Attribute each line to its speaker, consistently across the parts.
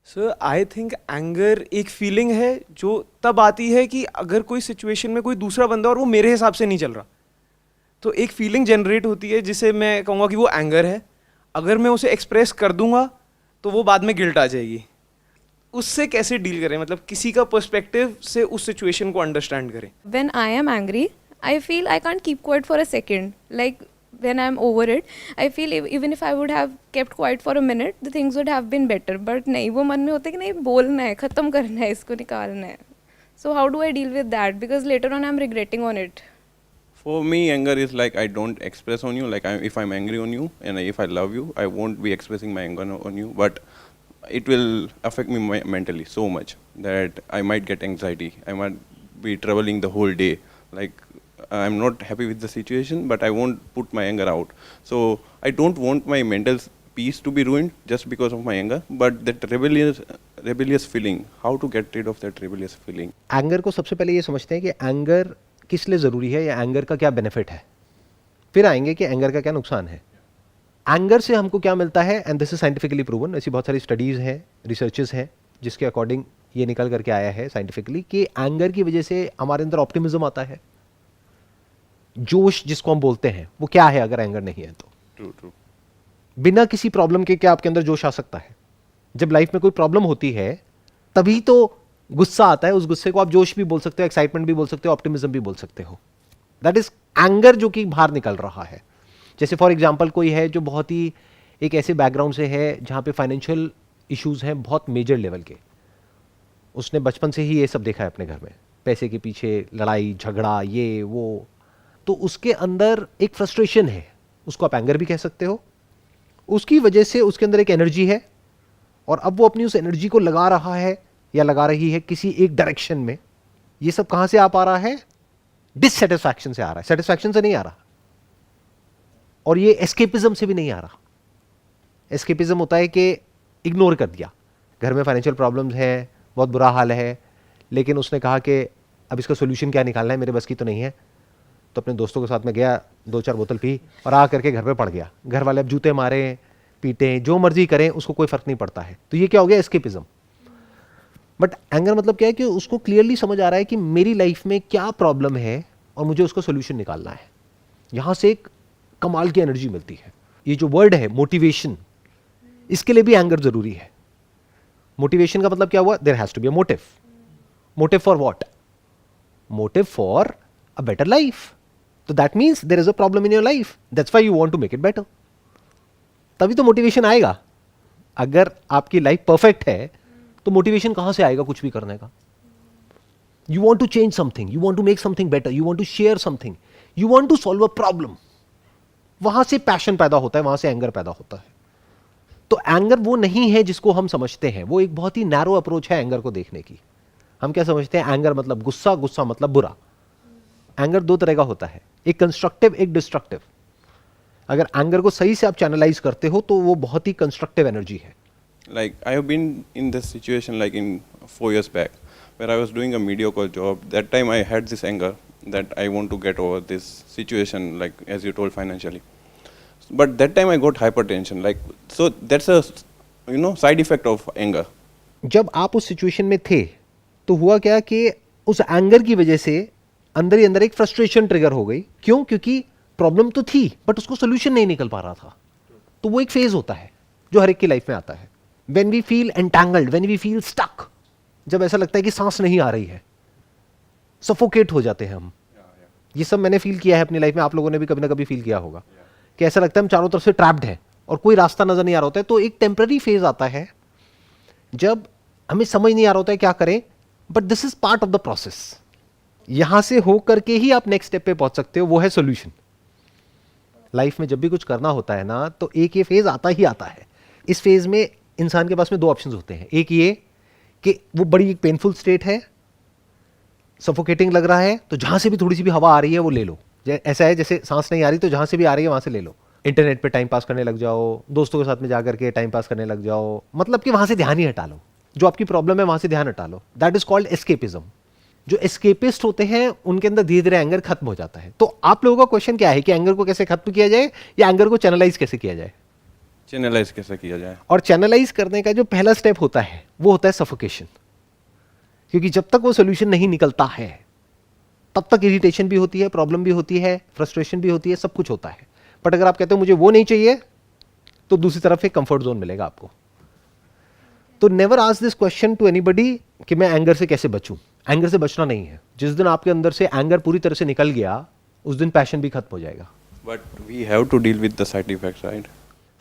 Speaker 1: Sir I think anger एक feeling है जो तब आती है कि अगर कोई सिचुएशन में कोई दूसरा बंदा और वो मेरे हिसाब से नहीं चल रहा, तो एक फीलिंग जनरेट होती है जिसे मैं कहूँगा कि वो एंगर है। अगर मैं उसे एक्सप्रेस कर दूंगा तो वो बाद में गिल्ट आ जाएगी। उससे कैसे डील करें, मतलब किसी का पर्सपेक्टिव से उस सिचुएशन को अंडरस्टैंड करें।
Speaker 2: When I am angry, I feel I can't keep quiet for a second. Like when I'm over it, I feel even if I would have kept quiet for a minute, the things would have been better. But नहीं, वो मन में होता है कि नहीं, बोलना है, ख़त्म करना है, इसको निकालना है. So how do I deal with that? Because later on I'm regretting on it.
Speaker 3: For me, anger is like I don't express on you. Like if I'm angry on you and if I love you, I won't be expressing my anger on you. But it will affect me mentally so much that I might get anxiety. I might be troubling the whole day. Like I'm not happy with the situation, but I won't put my anger out. So I don't want my mental peace to be ruined just because of my anger. But that rebellious feeling, how to get rid of that rebellious feeling?
Speaker 4: Anger को सबसे पहले ये समझते हैं कि anger किस लिए ज़रूरी है या एंगर का क्या बेनिफिट है, फिर आएंगे कि एंगर का क्या नुकसान है। एंगर से हमको क्या मिलता है, and this is scientifically proven, ऐसी बहुत सारी स्टडीज़ हैं, रिसर्चेस हैं जिसके अकॉर्डिंग ये निकल करके आया है साइंटिफिकली कि एंगर की वजह से हमारे अंदर ऑप्टिमिज्म आता है, जोश जिसको हम बोलते हैं, वो क्या है अगर एंगर नहीं है तो।
Speaker 3: True.
Speaker 4: बिना किसी प्रॉब्लम के क्या आपके अंदर जोश आ सकता है? जब लाइफ में कोई प्रॉब्लम होती है तभी तो गुस्सा आता है, उस गुस्से को आप जोश भी बोल सकते हो, एक्साइटमेंट भी बोल सकते हो, ऑप्टिमिज्म भी बोल सकते हो। दैट इज एंगर जो कि बाहर निकल रहा है। जैसे फॉर एग्जाम्पल कोई है जो बहुत ही एक ऐसे बैकग्राउंड से है जहाँ पे फाइनेंशियल इश्यूज हैं बहुत मेजर लेवल के, उसने बचपन से ही ये सब देखा है अपने घर में, पैसे के पीछे लड़ाई झगड़ा ये वो, तो उसके अंदर एक फ्रस्ट्रेशन है, उसको आप एंगर भी कह सकते हो। उसकी वजह से उसके अंदर एक एनर्जी है और अब वो अपनी उस एनर्जी को लगा रहा है या लगा रही है किसी एक डायरेक्शन में। ये सब कहां से आ पा रहा है? डिससेटिस्फैक्शन से आ रहा है, सेटिस्फैक्शन से नहीं आ रहा, और ये एस्केपिज्म से भी नहीं आ रहा। एस्केपिज्म होता है कि इग्नोर कर दिया, घर में फाइनेंशियल प्रॉब्लम्स है, बहुत बुरा हाल है, लेकिन उसने कहा कि अब इसका सोल्यूशन क्या निकालना है, मेरे बस की तो नहीं है, तो अपने दोस्तों के साथ में गया, 2-4 बोतल पी और आ करके घर पे पड़ गया। घर वाले अब जूते मारे पीटे जो मर्जी करें, उसको कोई फर्क नहीं पड़ता है। तो ये क्या हो गया? एस्केपिज्म। बट एंगर मतलब क्या है कि उसको क्लियरली समझ आ रहा है कि मेरी लाइफ में क्या प्रॉब्लम है और मुझे उसका सोल्यूशन निकालना है। यहां से एक कमाल की एनर्जी मिलती है। ये जो वर्ड है मोटिवेशन, इसके लिए भी एंगर जरूरी है। मोटिवेशन का मतलब क्या हुआ? There has to be a motive. Motive for what? Motive for a better life. तो that means there is a problem in your life, that's why you want to make it better. तभी तो motivation आएगा। अगर आपकी life perfect है तो motivation कहां से आएगा कुछ भी करने का? You want to change something, you want to make something better, you want to share something, you want to solve a problem. वहां से पैशन पैदा होता है, वहां से एंगर पैदा होता है। तो एंगर वो नहीं है जिसको हम समझते हैं, वो एक बहुत ही नैरो अप्रोच है एंगर को देखने की। हम क्या समझते हैं? एंगर मतलब गुस्सा, गुस्सा मतलब बुरा। एंगर 2 तरह का होता है, एक कंस्ट्रक्टिव, एक डिस्ट्रक्टिव। अगर एंगर को सही से आप चैनलाइज करते हो तो वो बहुत ही कंस्ट्रक्टिव एनर्जी है।
Speaker 3: Like I have been in this situation like in 4 years back where I was doing a mediocre job. That time I had this anger that I want to get over this situation, like as you told, financially. But that time I got hypertension. Like so that's a side effect of anger.
Speaker 4: जब आप उस situation में थे तो हुआ क्या कि उस एंगर की वजह से अंदर ही अंदर एक फ्रस्ट्रेशन ट्रिगर हो गई। क्यों? क्योंकि प्रॉब्लम तो थी बट उसको सोल्यूशन नहीं निकल पा रहा था। तो वो एक फेज होता है जो हर एक की लाइफ में आता है। When we feel entangled, when we feel stuck, जब ऐसा लगता है कि सांस नहीं आ रही है, सफोकेट हो जाते हैं हम। ये सब मैंने फील किया है अपनी लाइफ में, आप लोगों ने भी कभी ना कभी फील किया होगा कि ऐसा लगता है हम चारों तरफ से ट्रैप्ड हैं और कोई रास्ता नजर नहीं आ रहा होता है। तो एक टेम्पररी फेज आता है जब हमें समझ नहीं आ रहा होता है क्या करें, but this is part of the process. यहां से हो करके ही आप नेक्स्ट स्टेप पे पहुंच सकते हो, वो है सोल्यूशन। लाइफ में जब भी कुछ करना होता है ना, तो एक ये फेज आता ही आता है। इस फेज में इंसान के पास में 2 ऑप्शंस होते हैं। एक ये कि वो बड़ी एक पेनफुल स्टेट है, सफोकेटिंग लग रहा है, तो जहां से भी थोड़ी सी भी हवा आ रही है वो ले लो। ऐसा है जैसे सांस नहीं आ रही तो जहां से भी आ रही है वहां से ले लो। इंटरनेट पे टाइम पास करने लग जाओ, दोस्तों के साथ में जाकर के टाइम पास करने लग जाओ, मतलब कि वहां से ध्यान ही हटा लो, जो आपकी प्रॉब्लम है वहां से ध्यान हटा लो। That is called escapism. जो एस्केपिस्ट होते हैं उनके अंदर धीरे धीरे एंगर खत्म हो जाता है। तो आप लोगों का क्वेश्चन क्या है कि एंगर को कैसे खत्म किया जाए या एंगर को चैनलाइज कैसे किया जाए?
Speaker 3: चैनलाइज कैसे किया जाए?
Speaker 4: और चैनलाइज करने का जो पहला स्टेप होता है वो होता है सफोकेशन, क्योंकि जब तक वो सोल्यूशन नहीं निकलता है तब तक इरिटेशन भी होती है, प्रॉब्लम भी होती है, फ्रस्ट्रेशन भी होती है, सब कुछ होता है। बट अगर आप कहते हो मुझे वो नहीं चाहिए, तो दूसरी तरफ एक कंफर्ट जोन मिलेगा आपको। तो never ask this question to anybody कि मैं एंगर से कैसे बचूं। एंगर से बचना नहीं है, जिस दिन आपके अंदर से एंगर पूरी तरह से निकल गया उस दिन पैशन भी खत्म हो जाएगा।
Speaker 3: But we have to deal with the side effects, right?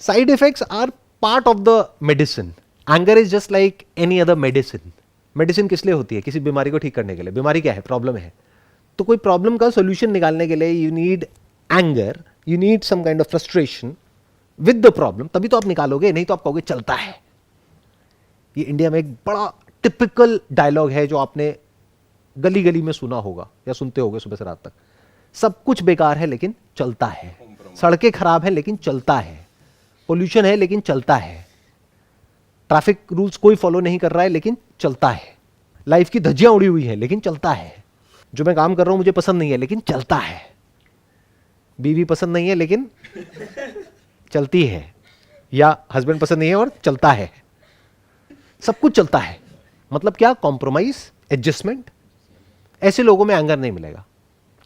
Speaker 4: Side effects are part of the medicine. Anger is just like any other medicine. Medicine किस लिए होती है? किसी बीमारी को ठीक करने के लिए। बीमारी क्या है? प्रॉब्लम है। तो कोई प्रॉब्लम का सोल्यूशन निकालने के लिए you need anger, you need some kind of frustration with the problem, तभी तो आप निकालोगे, नहीं तो आप कहोगे चलता है। ये इंडिया में एक बड़ा टिपिकल डायलॉग है जो आपने गली गली में सुना होगा या सुनते होगे सुबह से रात तक। सब कुछ बेकार है लेकिन चलता है, सड़कें खराब है लेकिन चलता है, पोल्यूशन है लेकिन चलता है, ट्रैफिक रूल्स कोई फॉलो नहीं कर रहा है लेकिन चलता है, लाइफ की धज्जियां उड़ी हुई है लेकिन चलता है, जो मैं काम कर रहा हूं मुझे पसंद नहीं है लेकिन चलता है, बीवी पसंद नहीं है लेकिन चलती है, या हस्बैंड पसंद नहीं है और चलता है, सब कुछ चलता है। मतलब क्या? Compromise, adjustment. ऐसे लोगों में एंगर नहीं मिलेगा।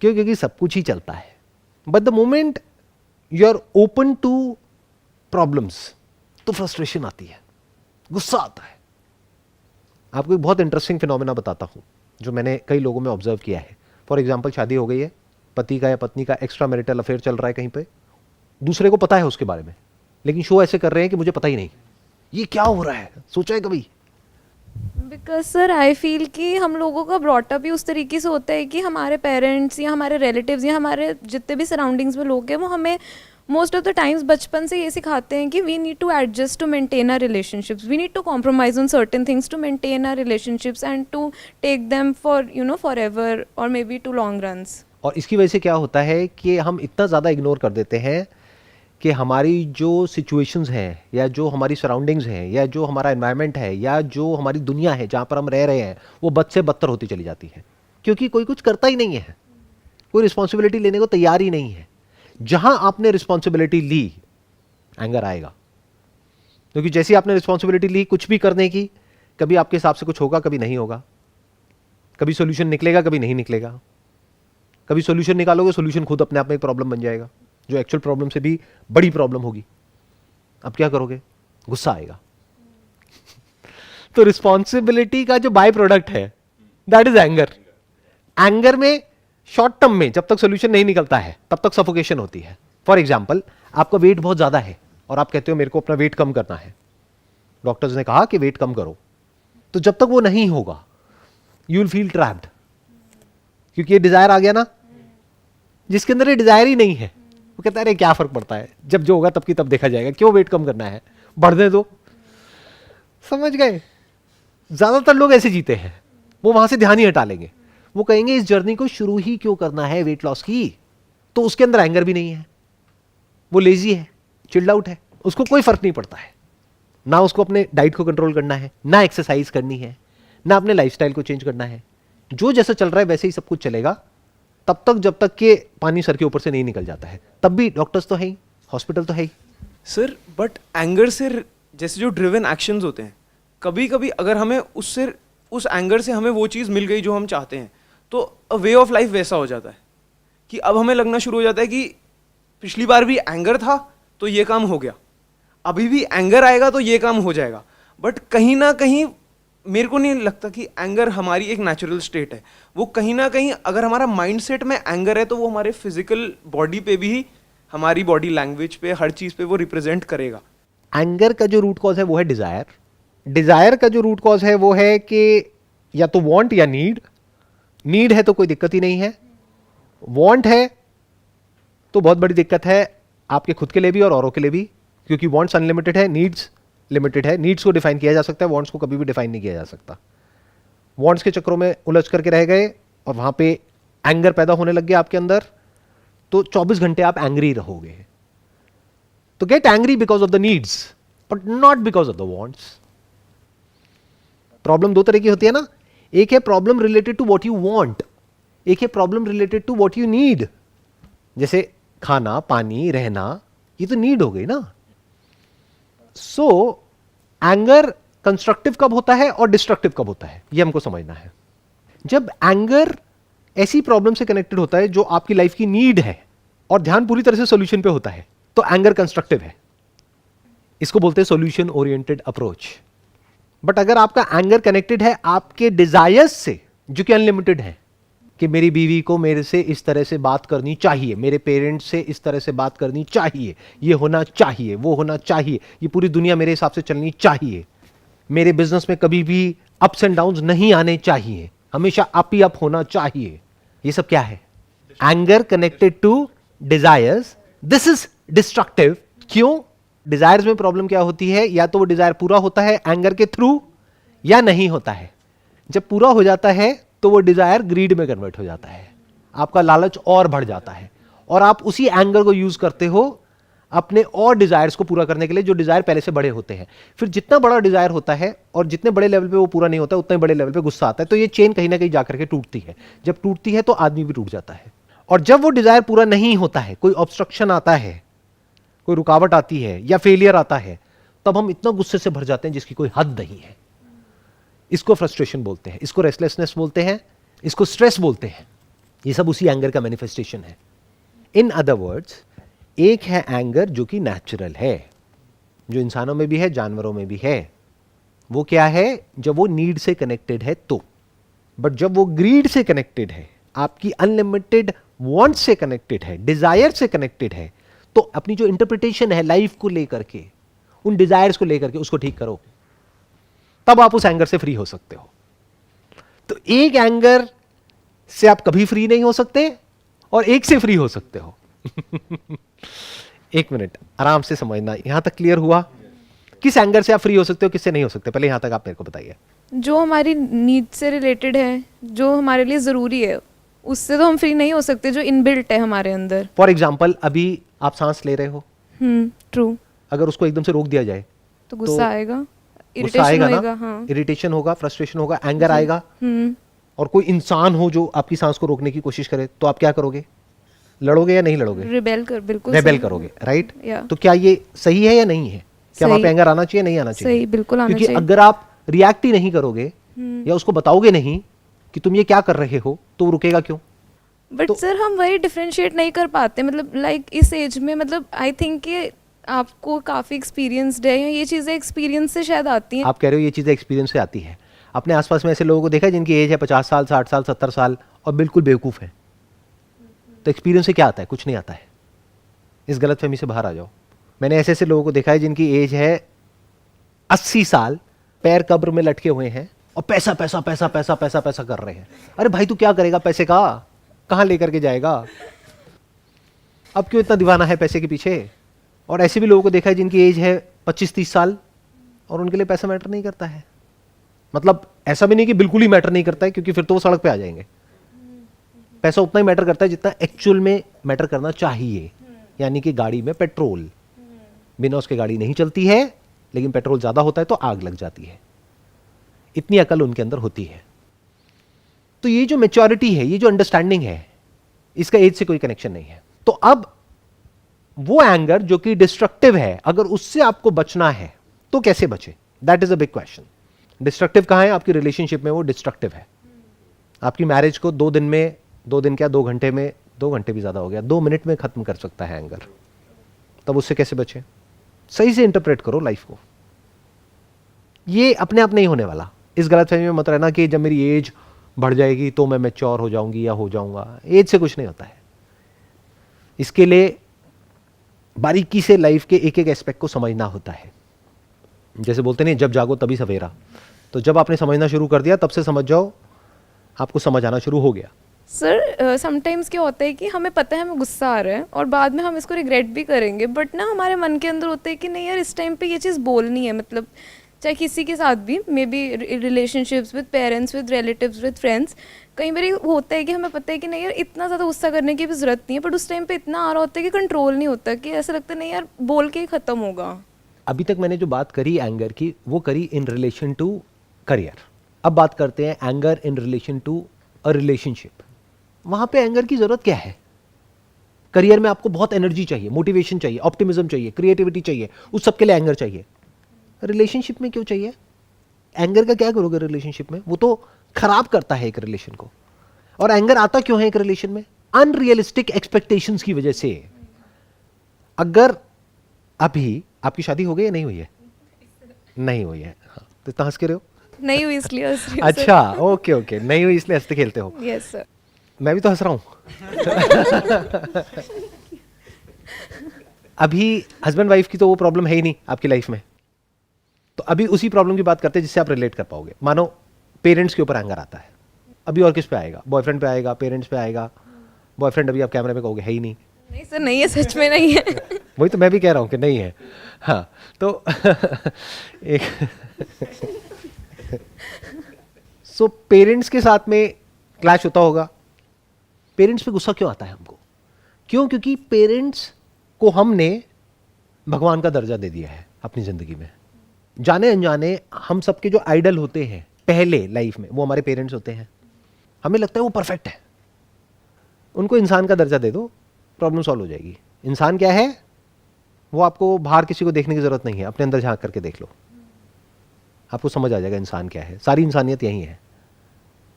Speaker 4: क्यों? क्योंकि सब कुछ ही चलता है। But the moment you are open to problems तो फ्रस्ट्रेशन आती है, गुस्सा आता है। आपको एक बहुत इंटरेस्टिंग फिनोमेना बताता हूं जो मैंने कई लोगों में ऑब्जर्व किया है। फॉर एग्जाम्पल, शादी हो गई है, पति का या पत्नी का एक्स्ट्रा मैरिटल अफेयर चल रहा है कहीं पे, दूसरे को पता है उसके बारे में, लेकिन शो ऐसे कर रहे हैं कि मुझे पता ही नहीं। ये क्या हो रहा है? सोचा है कभी?
Speaker 2: बिकॉज सर आई फील कि हम लोगों का ब्रॉटअप भी उस तरीके से होता है कि हमारे पेरेंट्स या हमारे रिलेटिव्स या हमारे जितने भी सराउंडिंग्स में लोग हैं वो हमें मोस्ट ऑफ द टाइम्स बचपन से ये सिखाते हैं कि we need to adjust to maintain our relationships, we need to compromise on certain things to maintain our relationships and to take them for forever और maybe to long runs.
Speaker 4: और इसकी वजह से क्या होता है कि हम इतना ज़्यादा इग्नोर कर देते हैं कि हमारी जो सिचुएशंस हैं या जो हमारी सराउंडिंग्स हैं या जो हमारा एनवायरनमेंट है या जो हमारी दुनिया है जहाँ पर हम रह रहे हैं वो बद से बदतर होती चली जाती है, क्योंकि कोई कुछ करता ही नहीं है, कोई रिस्पॉन्सिबिलिटी लेने को तैयार ही नहीं है। जहाँ आपने रिस्पॉन्सिबिलिटी ली एंगर आएगा, क्योंकि जैसे आपने रिस्पॉन्सिबिलिटी ली कुछ भी करने की, कभी आपके हिसाब से कुछ होगा, कभी नहीं होगा, कभी सोल्यूशन निकलेगा, कभी नहीं निकलेगा, कभी सोल्यूशन निकालोगे, सोल्यूशन खुद अपने आप में एक प्रॉब्लम बन जाएगा जो एक्चुअल प्रॉब्लम से भी बड़ी प्रॉब्लम होगी। अब क्या करोगे? गुस्सा आएगा। तो रिस्पॉन्सिबिलिटी का जो बाय प्रोडक्ट है दैट इज एंगर। एंगर में शॉर्ट टर्म में जब तक सोल्यूशन नहीं निकलता है तब तक सफोकेशन होती है। फॉर एग्जाम्पल, आपका वेट बहुत ज्यादा है और आप कहते हो मेरे को अपना वेट कम करना है, डॉक्टर्स ने कहा कि वेट कम करो, तो जब तक वो नहीं होगा यू विल फील ट्रैप्ड, क्योंकि ये डिजायर आ गया ना। जिसके अंदर ये डिजायर ही नहीं है वो कहता है अरे क्या फर्क पड़ता है, जब जो होगा तब की तब देखा जाएगा, क्यों वेट कम करना है, बढ़ने दो। समझ गए? ज्यादातर लोग ऐसे जीते हैं, वो वहां से ध्यान ही हटा लेंगे, वो कहेंगे इस जर्नी को शुरू ही क्यों करना है वेट लॉस की। तो उसके अंदर एंगर भी नहीं है, वो लेजी है, चिल्ड आउट है, उसको कोई फर्क नहीं पड़ता है। ना उसको अपने डाइट को कंट्रोल करना है, ना एक्सरसाइज करनी है, ना अपने लाइफस्टाइल को चेंज करना है, जो जैसा चल रहा है वैसे ही सब कुछ चलेगा तब तक जब तक कि पानी सर के ऊपर से नहीं निकल जाता है। तब भी डॉक्टर्स तो है ही, हॉस्पिटल तो है ही।
Speaker 1: सर बट एंगर से जैसे जो ड्रिवन एक्शंस होते हैं, कभी कभी अगर हमें उससे उस एंगर से हमें वो चीज़ मिल गई जो हम चाहते हैं, तो अ वे ऑफ लाइफ वैसा हो जाता है कि अब हमें लगना शुरू हो जाता है कि पिछली बार भी एंगर था तो ये काम हो गया, अभी भी एंगर आएगा तो ये काम हो जाएगा। बट कहीं ना कहीं मेरे को नहीं लगता कि एंगर हमारी एक नेचुरल स्टेट है। वो कहीं ना कहीं अगर हमारा माइंडसेट में एंगर है तो वो हमारे फिजिकल बॉडी पे भी, हमारी बॉडी लैंग्वेज पे, हर चीज़ पे वो रिप्रेजेंट करेगा।
Speaker 4: एंगर का जो रूट कॉज है वो है डिजायर। डिजायर का जो रूट कॉज है वो है कि या तो वांट या नीड। नीड है तो कोई दिक्कत ही नहीं है, वांट है तो बहुत बड़ी दिक्कत है आपके खुद के लिए भी और औरों के लिए भी, क्योंकि वांट्स अनलिमिटेड है, नीड्स लिमिटेड है। नीड्स को डिफाइन किया जा सकता है, वांट्स को कभी भी डिफाइन नहीं किया जा सकता। वांट्स के चक्रों में उलझ करके रह गए और वहां पे एंगर पैदा होने लग गया आपके अंदर, तो 24 घंटे आप एंग्री रहोगे। तो get angry because of the needs but not because of the wants. Problem दो तरह की होती है ना, एक है problem related to what you want, एक है problem related to what you need. जैसे खाना, पानी, रहना, ये तो नीड हो गई ना। सो एंगर कंस्ट्रक्टिव कब होता है और डिस्ट्रक्टिव कब होता है, ये हमको समझना है। जब एंगर ऐसी प्रॉब्लम से कनेक्टेड होता है जो आपकी लाइफ की नीड है और ध्यान पूरी तरह से सॉल्यूशन पे होता है, तो एंगर कंस्ट्रक्टिव है। इसको बोलते हैं सॉल्यूशन ओरिएंटेड अप्रोच। बट अगर आपका एंगर कनेक्टेड है आपके डिजायर्स से, जो कि अनलिमिटेड है, कि मेरी बीवी को मेरे से इस तरह से बात करनी चाहिए, मेरे पेरेंट्स से इस तरह से बात करनी चाहिए, ये होना चाहिए, वो होना चाहिए, ये पूरी दुनिया मेरे हिसाब से चलनी चाहिए, मेरे बिजनेस में कभी भी अप्स एंड डाउन्स नहीं आने चाहिए, हमेशा अप ही अप होना चाहिए, ये सब क्या है? Anger connected to desires. This is destructive. क्यों? डिजायर्स में प्रॉब्लम क्या होती है, या तो वो डिजायर पूरा होता है एंगर के थ्रू या नहीं होता है। जब पूरा हो जाता है तो वो डिजायर ग्रीड में कन्वर्ट हो जाता है, आपका लालच और बढ़ जाता है और आप उसी एंगर को यूज करते हो अपने और डिजायर्स को पूरा करने के लिए, जो डिजायर पहले से बड़े होते हैं। फिर जितना बड़ा डिजायर होता है और जितने बड़े लेवल पे वो पूरा नहीं होता, उतने बड़े लेवल पे गुस्सा आता है। तो ये चेन कहीं ना कहीं जाकर के टूटती है। जब टूटती है तो आदमी भी टूट जाता है। और जब वो डिजायर पूरा नहीं होता है, कोई ऑब्स्ट्रक्शन आता है, कोई रुकावट आती है या फेलियर आता है, तब हम इतना गुस्से से भर जाते हैं जिसकी कोई हद नहीं है। इसको फ्रस्ट्रेशन बोलते हैं, इसको रेस्टलेसनेस बोलते हैं, इसको स्ट्रेस बोलते हैं। ये सब उसी एंगर का मैनिफेस्टेशन है। इन अदर वर्ड्स, एक है एंगर जो कि नेचुरल है, जो इंसानों में भी है, जानवरों में भी है। वो क्या है? जब वो नीड से कनेक्टेड है तो। बट जब वो ग्रीड से कनेक्टेड है, आपकी अनलिमिटेड वांट से कनेक्टेड है, डिजायर से कनेक्टेड है, तो अपनी जो इंटरप्रिटेशन है लाइफ को लेकर के, उन डिजायर्स को लेकर के, उसको ठीक करो, तब आप उस एंगर से फ्री हो सकते हो। तो एक एंगर से आप कभी फ्री नहीं हो सकते और एक से फ्री हो सकते हो। एक मिनट, आराम से समझना। यहां तक क्लियर हुआ? किस एंगर से आप फ्री हो सकते हो, किससे नहीं हो सकते? पहले यहां तक आप मेरे को बताइए।
Speaker 2: जो हमारी नीड से रिलेटेड है, जो हमारे लिए ज़रूरी है, उससे तो हम फ्री नहीं हो सकते, जो इनबिल्ट है हमारे अंदर।
Speaker 4: फॉर एग्जाम्पल, अभी आप सांस ले रहे हो,
Speaker 2: ट्रू।
Speaker 4: अगर उसको एकदम से रोक दिया जाए
Speaker 2: तो गुस्सा आएगा,
Speaker 4: गुस्सा
Speaker 2: इरिटेशन
Speaker 4: आएगा
Speaker 2: होएगा।
Speaker 4: ना,
Speaker 2: हाँ।
Speaker 4: इरिटेशन होगा, फ्रस्ट्रेशन होगा, एंगर आएगा। और कोई इंसान हो जो आपकी सांस को रोकने की कोशिश करे, तो आप क्या करोगे? लड़ोगे या नहीं लड़ोगे?
Speaker 2: बिल्कुल
Speaker 4: रेबेल
Speaker 2: सही।
Speaker 4: करोगे, राइट?
Speaker 2: या।
Speaker 4: तो क्या ये सही है या नहीं है? क्या वहां
Speaker 2: सही।
Speaker 4: पे एंगर आना चाहिए, नहीं आना चाहिए?
Speaker 2: सही, बिल्कुल आना
Speaker 4: क्योंकि
Speaker 2: चाहिए।
Speaker 4: अगर आप रिएक्ट ही नहीं करोगे या उसको बताओगे नहीं कि तुम ये क्या कर रहे हो, तो वो रुकेगा क्यों?
Speaker 2: बट सर, हम वही डिफरेंशिएट नहीं कर पाते। मतलब लाइक इस एज में, मतलब आई थिंक कि आपको काफ़ी एक्सपीरियंसड है, या ये चीज़ें एक्सपीरियंस से शायद आती हैं।
Speaker 4: आप कह रहे हो ये चीज़ें एक्सपीरियंस से आती है। अपने आसपास में ऐसे लोगों को देखा है जिनकी एज है 50 साल, 60 साल, 70 साल और बिल्कुल बेवकूफ़ है। तो एक्सपीरियंस से क्या आता है? कुछ नहीं आता है। इस गलतफहमी से बाहर आ जाओ। मैंने ऐसे ऐसे लोगों को देखा है जिनकी एज है 80 साल, पैर कब्र में लटके हुए हैं और पैसा पैसा पैसा पैसा पैसा पैसा कर रहे हैं। अरे भाई, तू क्या करेगा पैसे का? कहाँ लेकर के जाएगा? अब क्यों इतना दीवाना है पैसे के पीछे? और ऐसे भी लोगों को देखा है जिनकी एज है 25-30 साल और उनके लिए पैसा मैटर नहीं करता है। मतलब ऐसा भी नहीं कि बिल्कुल ही मैटर नहीं करता है, क्योंकि फिर तो वो सड़क पे आ जाएंगे। पैसा उतना ही मैटर करता है जितना एक्चुअल में मैटर करना चाहिए, यानी कि गाड़ी में पेट्रोल। बिना उसके गाड़ी नहीं चलती है, लेकिन पेट्रोल ज्यादा होता है तो आग लग जाती है। इतनी अकल उनके अंदर होती है। तो ये जो मैच्योरिटी है, ये जो अंडरस्टैंडिंग है, इसका एज से कोई कनेक्शन नहीं है। तो अब वो एंगर जो कि डिस्ट्रक्टिव है, अगर उससे आपको बचना है तो कैसे बचे? That is a big question. Destructive कहां है? आपकी रिलेशनशिप में वो डिस्ट्रक्टिव है। आपकी मैरिज को 2 दिन में, 2 दिन क्या 2 घंटे में, 2 घंटे भी ज्यादा हो गया, 2 मिनट में खत्म कर सकता है एंगर। तब उससे कैसे बचे? सही से इंटरप्रेट करो लाइफ को। ये अपने आप नहीं होने वाला। इस गलतफहमी में मत रहना कि जब मेरी एज बढ़ जाएगी तो मैं मैच्योर हो जाऊंगी या हो जाऊंगा। एज से कुछ नहीं होता है। इसके लिए बारीकी से लाइफ के एक एक एस्पेक्ट को समझना होता है। जैसे बोलते नहीं, जब जागो तभी सवेरा। तो जब आपने समझना शुरू कर दिया, तब से समझ जाओ आपको समझ आना शुरू हो गया।
Speaker 2: सर, समटाइम्स क्या होता है कि हमें पता है हमें गुस्सा आ रहा है और बाद में हम इसको रिग्रेट भी करेंगे, बट ना हमारे मन के अंदर होता है कि नहीं यार, इस टाइम पे ये चीज़ बोलनी है। मतलब चाहे किसी के साथ भी, may be relationships with parents, with relatives, with friends, कई बार होता है कि हमें पता है कि नहीं यार, इतना ज़्यादा गुस्सा करने की भी ज़रूरत नहीं है, बट उस टाइम पे इतना आ रहा होता है कि कंट्रोल नहीं होता, कि ऐसा लगता है नहीं यार, बोल के ही ख़त्म होगा।
Speaker 4: अभी तक मैंने जो बात करी एंगर की, वो करी इन रिलेशन टू करियर। अब बात करते हैं anger in relation to a relationship. वहां पे एंगर की जरूरत क्या है? करियर में आपको बहुत एनर्जी चाहिए, मोटिवेशन चाहिए, ऑप्टिमिज्म चाहिए, क्रिएटिविटी चाहिए, उस सब के लिए एंगर चाहिए। रिलेशनशिप में क्यों चाहिए? एंगर का क्या करोगे रिलेशनशिप में? वो तो खराब करता है एक रिलेशन को। और एंगर आता क्यों है एक रिलेशन में? अनरियलिस्टिक एक्सपेक्टेशंस की वजह से। अगर अभी आपकी शादी हो गई या नहीं हुई है? नहीं हुई है। हाँ, तो इतना हंस के रहे हो?
Speaker 2: नहीं हुई इसलिए हंस रही हूँ
Speaker 4: अच्छा, ओके ओके, नहीं हुई इसलिए हंसते खेलते हो।
Speaker 2: Yes sir.
Speaker 4: मैं भी तो हंस रहा हूं। अभी हस्बैंड वाइफ की तो वो प्रॉब्लम है ही नहीं आपकी लाइफ में। तो अभी उसी प्रॉब्लम की बात करते हैं जिससे आप रिलेट कर पाओगे। मानो पेरेंट्स के ऊपर एंगर आता है, अभी और किस पे आएगा? बॉयफ्रेंड पे आएगा, पेरेंट्स पे आएगा। बॉयफ्रेंड अभी आप कैमरे में कहोगे है ही नहीं।
Speaker 2: नहीं सर, नहीं है, सच में नहीं है।
Speaker 4: वही तो मैं भी कह रहा हूं कि नहीं है। हाँ, तो एक सो पेरेंट्स के साथ में क्लैश होता होगा। पेरेंट्स पे गुस्सा क्यों आता है हमको? क्यों? क्योंकि पेरेंट्स को हमने भगवान का दर्जा दे दिया है अपनी जिंदगी में। जाने अनजाने हम सबके जो आइडल होते हैं पहले लाइफ में, वो हमारे पेरेंट्स होते हैं। हमें लगता है वो परफेक्ट है, उनको इंसान का दर्जा दे दो, प्रॉब्लम सॉल्व हो जाएगी। इंसान क्या है? वो आपको बाहर किसी को देखने की जरूरत नहीं है, अपने अंदर झांक करके देख लो, आपको समझ आ जाएगा इंसान क्या है। सारी इंसानियत यही है,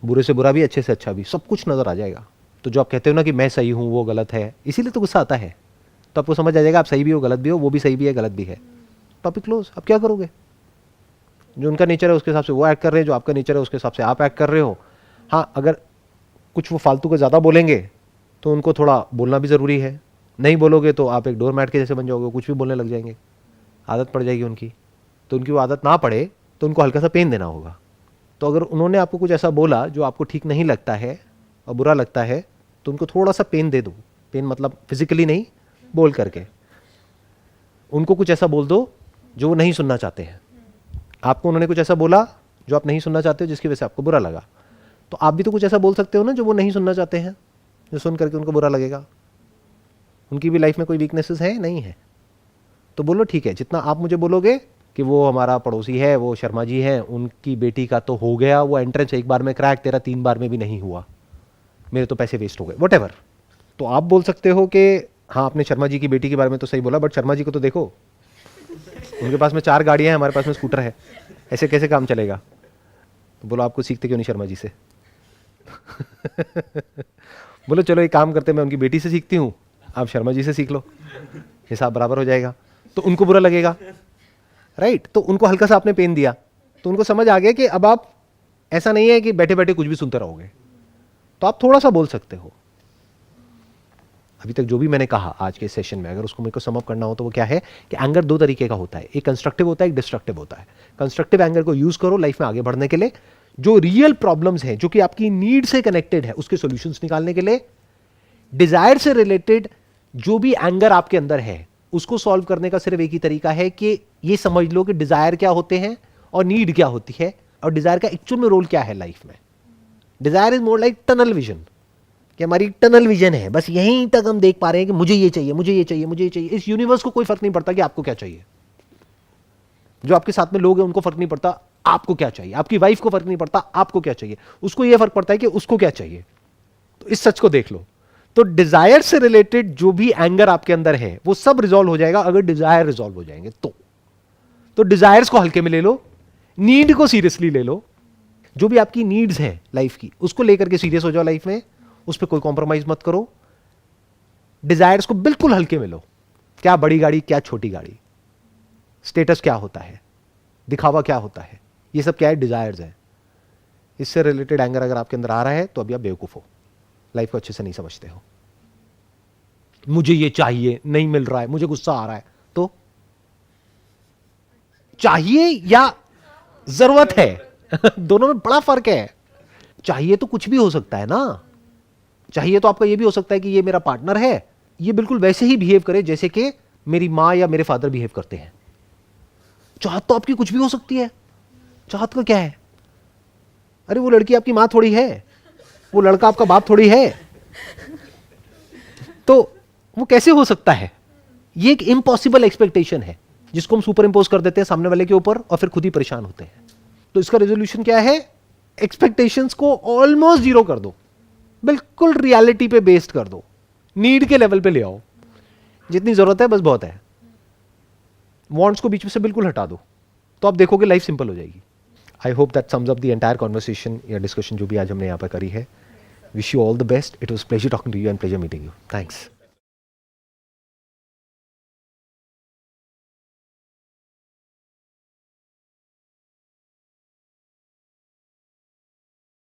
Speaker 4: बुरे से बुरा भी, अच्छे से अच्छा भी, सब कुछ नजर आ जाएगा। तो जो आप कहते हो ना कि मैं सही हूं वो गलत है, इसीलिए तो गुस्सा आता है। तो आपको समझ आ जाएगा आप सही भी हो गलत भी हो, वो भी सही भी है गलत भी है, टॉपिक क्लोज। अब क्या करोगे? जो उनका नेचर है उसके हिसाब से वो एक्ट कर रहे हैं, जो आपका नेचर है उसके हिसाब से आप एक्ट कर रहे हो। हाँ, अगर कुछ वो फालतू का ज़्यादा बोलेंगे तो उनको थोड़ा बोलना भी ज़रूरी है। नहीं बोलोगे तो आप एक डोर मैट के जैसे बन जाओगे, कुछ भी बोलने लग जाएंगे, आदत पड़ जाएगी उनकी। तो उनकी वो आदत ना पड़े तो उनको हल्का सा पेन देना होगा। तो अगर उन्होंने आपको कुछ ऐसा बोला जो आपको ठीक नहीं लगता है और बुरा लगता है, तो उनको थोड़ा सा पेन दे दो। पेन मतलब फिजिकली नहीं, बोल करके उनको कुछ ऐसा बोल दो जो वो नहीं सुनना चाहते हैं। आपको उन्होंने कुछ ऐसा बोला जो आप नहीं सुनना चाहते हो, जिसकी वजह से आपको बुरा लगा, तो आप भी तो कुछ ऐसा बोल सकते हो ना जो वो नहीं सुनना चाहते हैं, जो सुन करके उनको बुरा लगेगा। उनकी भी लाइफ में कोई वीकनेसेस है? नहीं है। तो बोलो ठीक है, जितना आप मुझे बोलोगे कि वो हमारा पड़ोसी है, वो शर्मा जी हैं, उनकी बेटी का तो हो गया वो एंट्रेंस एक बार में क्रैक, तेरा 3 बार में भी नहीं हुआ, मेरे तो पैसे वेस्ट हो गए, व्हाटएवर। तो आप बोल सकते हो कि हाँ, आपने शर्मा जी की बेटी के बारे में तो सही बोला, बट शर्मा जी को तो देखो, उनके पास में 4 गाड़ियां हैं, हमारे पास में स्कूटर है, ऐसे कैसे काम चलेगा? तो बोलो आपको सीखते क्यों नहीं शर्मा जी से? बोलो चलो एक काम करते, मैं उनकी बेटी से सीखती हूँ, आप शर्मा जी से सीख लो, हिसाब बराबर हो जाएगा। तो उनको बुरा लगेगा, राइट? तो उनको हल्का सा आपने पेन दिया, तो उनको समझ आ गया कि अब आप ऐसा नहीं है कि बैठे बैठे कुछ भी सुनते रहोगे, तो आप थोड़ा सा बोल सकते हो। अभी तक जो भी मैंने कहा आज के सेशन में, अगर उसको मेरे को सम अप करना हो तो वो क्या है कि एंगर 2 तरीके का होता है, एक कंस्ट्रक्टिव होता है, एक डिस्ट्रक्टिव होता है। कंस्ट्रक्टिव एंगर को यूज करो लाइफ में आगे बढ़ने के लिए, जो रियल प्रॉब्लम्स हैं, जो कि आपकी नीड से कनेक्टेड है, उसके सॉल्यूशंस निकालने के लिए। डिजायर से रिलेटेड जो भी एंगर आपके अंदर है उसको सॉल्व करने का सिर्फ एक ही तरीका है कि ये समझ लो कि डिजायर क्या होते हैं और नीड क्या होती है, और डिजायर का एक्चुअल में रोल क्या है लाइफ में। Desire is more like tunnel vision, कि हमारी टनल विजन है, बस यहीं तक हम देख पा रहे हैं कि मुझे ये चाहिए, मुझे ये चाहिए, मुझे ये चाहिए। इस यूनिवर्स को कोई फर्क नहीं पड़ता कि आपको क्या चाहिए। जो आपके साथ में लोग हैं उनको फर्क नहीं पड़ता आपको क्या चाहिए, आपकी वाइफ को फर्क नहीं पड़ता आपको क्या चाहिए, उसको यह फर्क पड़ता है कि उसको क्या चाहिए। तो इस सच को देख लो। तो डिजायर से रिलेटेड जो भी एंगर आपके अंदर है वो सब रिजॉल्व हो जाएगा अगर डिजायर रिजॉल्व हो जाएंगे तो डिजायर्स को हल्के में ले लो, नीड को सीरियसली ले लो। जो भी आपकी नीड्स हैं लाइफ की उसको लेकर के सीरियस हो जाओ लाइफ में, उस पर कोई कॉम्प्रोमाइज मत करो। डिजायर्स को बिल्कुल हल्के में लो। क्या बड़ी गाड़ी, क्या छोटी गाड़ी, स्टेटस क्या होता है, दिखावा क्या होता है, ये सब क्या है? डिजायर्स है। इससे रिलेटेड एंगर अगर आपके अंदर आ रहा है तो अभी आप बेवकूफ हो, लाइफ को अच्छे से नहीं समझते हो। मुझे ये चाहिए, नहीं मिल रहा है, मुझे गुस्सा आ रहा है, तो चाहिए या जरूरत है? दोनों में बड़ा फर्क है। चाहिए तो कुछ भी हो सकता है ना। चाहिए तो आपका ये भी हो सकता है कि ये मेरा पार्टनर है, ये बिल्कुल वैसे ही बिहेव करे जैसे कि मेरी मां या मेरे फादर बिहेव करते हैं। चाहत तो आपकी कुछ भी हो सकती है। चाहत का क्या है? अरे वो लड़की आपकी मां थोड़ी है, वो लड़का आपका बाप थोड़ी है, तो वो कैसे हो सकता है? ये एक इम्पॉसिबल एक्सपेक्टेशन है जिसको हम सुपर इंपोज कर देते हैं सामने वाले के ऊपर और फिर खुद ही परेशान होते हैं। तो इसका रेजोल्यूशन क्या है? एक्सपेक्टेशंस को ऑलमोस्ट जीरो कर दो, बिल्कुल रियलिटी पे बेस्ड कर दो, नीड के लेवल पे ले आओ। जितनी जरूरत है बस बहुत है। वांट्स को बीच में से बिल्कुल हटा दो। तो आप देखोगे लाइफ सिंपल हो जाएगी. I hope that sums up the entire conversation या डिस्कशन जो भी आज हमने यहाँ पर करी है. Wish you all the best. It was pleasure talking to you and pleasure meeting you. Thanks.